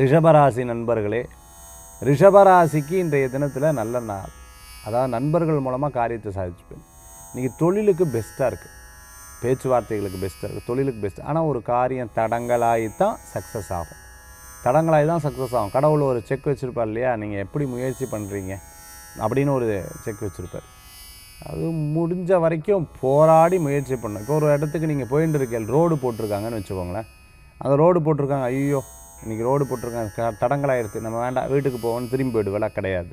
ரிஷபராசி நண்பர்களே, ரிஷபராசிக்கு இன்றைய தினத்தில் நல்ல நாள். அதாவது நண்பர்கள் மூலமாக காரியத்தை சாதிச்சுப்பேன். இன்றைக்கி தொழிலுக்கு பெஸ்ட்டாக இருக்குது, பேச்சுவார்த்தைகளுக்கு பெஸ்ட்டாக இருக்குது, தொழிலுக்கு பெஸ்ட். ஆனால் ஒரு காரியம் தடங்களாகி தான் சக்ஸஸ் ஆகும். தடங்களாகி தான் சக்ஸஸ் ஆகும். கடவுள் ஒரு செக் வச்சுருப்பார் இல்லையா, நீங்கள் எப்படி முயற்சி பண்ணுறீங்க அப்படின்னு ஒரு செக் வச்சுருப்பார். அது முடிஞ்ச வரைக்கும் போராடி முயற்சி பண்ணணும். இப்போ ஒரு இடத்துக்கு நீங்கள் போயிட்டு இருக்கீங்க, ரோடு போட்டிருக்காங்கன்னு வச்சுக்கோங்களேன். அந்த ரோடு போட்டிருக்காங்க, ஐயோ இன்றைக்கி ரோடு போட்டிருக்காங்க, தடங்களாகிடுது, நம்ம வேண்டாம் வீட்டுக்கு போவோன்னு திரும்பி போய்டுவேலாம். கிடையாது,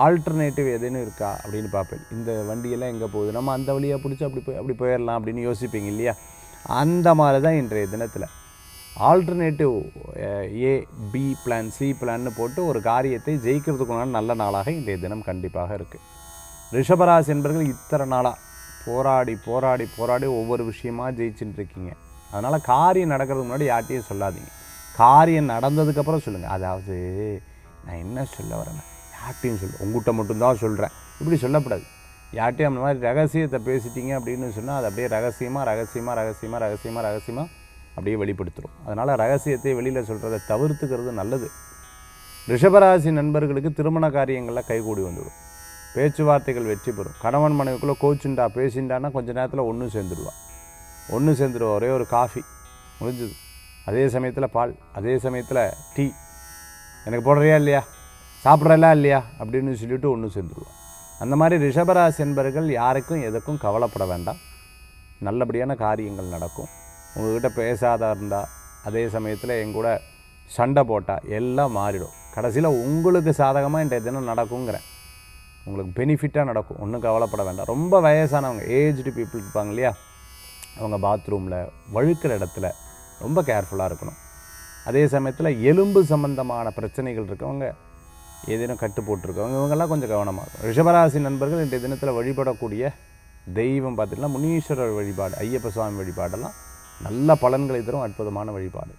ஆல்டர்னேட்டிவ் எதுன்னு இருக்கா அப்படின்னு பார்ப்பேன். இந்த வண்டியெல்லாம் எங்கே போகுது, நம்ம அந்த வழியாக பிடிச்சி அப்படி போயிடலாம் அப்படின்னு யோசிப்பீங்க இல்லையா. அந்த மாதிரி தான் இன்றைய தினத்தில் ஆல்டர்னேட்டிவ் ஏ பி பிளான் சி பிளான்னு போட்டு ஒரு காரியத்தை ஜெயிக்கிறதுக்குள்ளான நல்ல நாளாக இன்றைய தினம் கண்டிப்பாக இருக்குது. ரிஷபராசி என்பவர்கள் இத்தனை நாளாக போராடி போராடி போராடி ஒவ்வொரு விஷயமாக ஜெயிச்சுட்டு இருக்கீங்க. அதனால் காரியம் நடக்கிறதுக்கு முன்னாடி யார்ட்டையும் சொல்லாதீங்க. காரியம் நடந்ததுக்கப்புறம் சொல்லுங்கள். அதாவது நான் என்ன சொல்ல வரேன்னா, யார்ட்டையும் உங்கள்கிட்ட மட்டும்தான் சொல்கிறேன் இப்படி சொல்லக்கூடாது. யார்ட்டையும் அந்த மாதிரி ரகசியத்தை பேசிட்டீங்க அப்படின்னு சொன்னால் அது அப்படியே ரகசியமாக அப்படியே வெளிப்படுத்துகிறோம். அதனால் ரகசியத்தை வெளியில் சொல்கிறத தவிர்த்துக்கிறது நல்லது. ரிஷபராசி நண்பர்களுக்கு திருமண காரியங்களில் கைகூடி வந்துவிடும். பேச்சுவார்த்தைகள் வெற்றி பெறும். கணவன் மனைவிக்குள்ளே கோச்சுண்டா பேசிண்டான்னா கொஞ்சம் நேரத்தில் ஒன்று சேர்ந்துடுவா. ஒரே ஒரு காஃபி முடிஞ்சுது. அதே சமயத்தில் பால், அதே சமயத்தில் டீ, எனக்கு போடுறியா இல்லையா, சாப்பிட்றலாம் இல்லையா அப்படின்னு சொல்லிவிட்டு ஒன்று சேர்ந்துடுவா. அந்த மாதிரி ரிஷபராசி என்பர்கள் யாருக்கும் எதுக்கும் கவலைப்பட வேண்டாம். நல்லபடியான காரியங்கள் நடக்கும். உங்கள்கிட்ட பேசாத இருந்தால், அதே சமயத்தில் எங்கூட சண்டை போட்டால் எல்லாம் மாறிடும். கடைசியில் உங்களுக்கு சாதகமாக இன்றைய தினம் நடக்குங்கிறேன். உங்களுக்கு பெனிஃபிட்டாக நடக்கும். ஒன்றும் கவலைப்பட வேண்டாம். ரொம்ப வயசானவங்க, ஏஜ்டு பீப்புள் இருப்பாங்க இல்லையா, அவங்க பாத்ரூமில் வழுக்கிற இடத்துல ரொம்ப கேர்ஃபுல்லாக இருக்கணும். அதே சமயத்தில் எலும்பு சம்பந்தமான பிரச்சனைகள் இருக்கவங்க, ஏதேனும் கட்டு போட்டிருக்கவங்க, இவங்கெல்லாம் கொஞ்சம் கவனமாக இருக்கும். ரிஷபராசி நண்பர்கள் இன்றைய தினத்தில் வழிபடக்கூடிய தெய்வம் பார்த்திங்கன்னா முனீஸ்வரர் வழிபாடு, ஐயப்ப சுவாமி வழிபாடெல்லாம் நல்ல பலன்களை தரும் அற்புதமான வழிபாடு.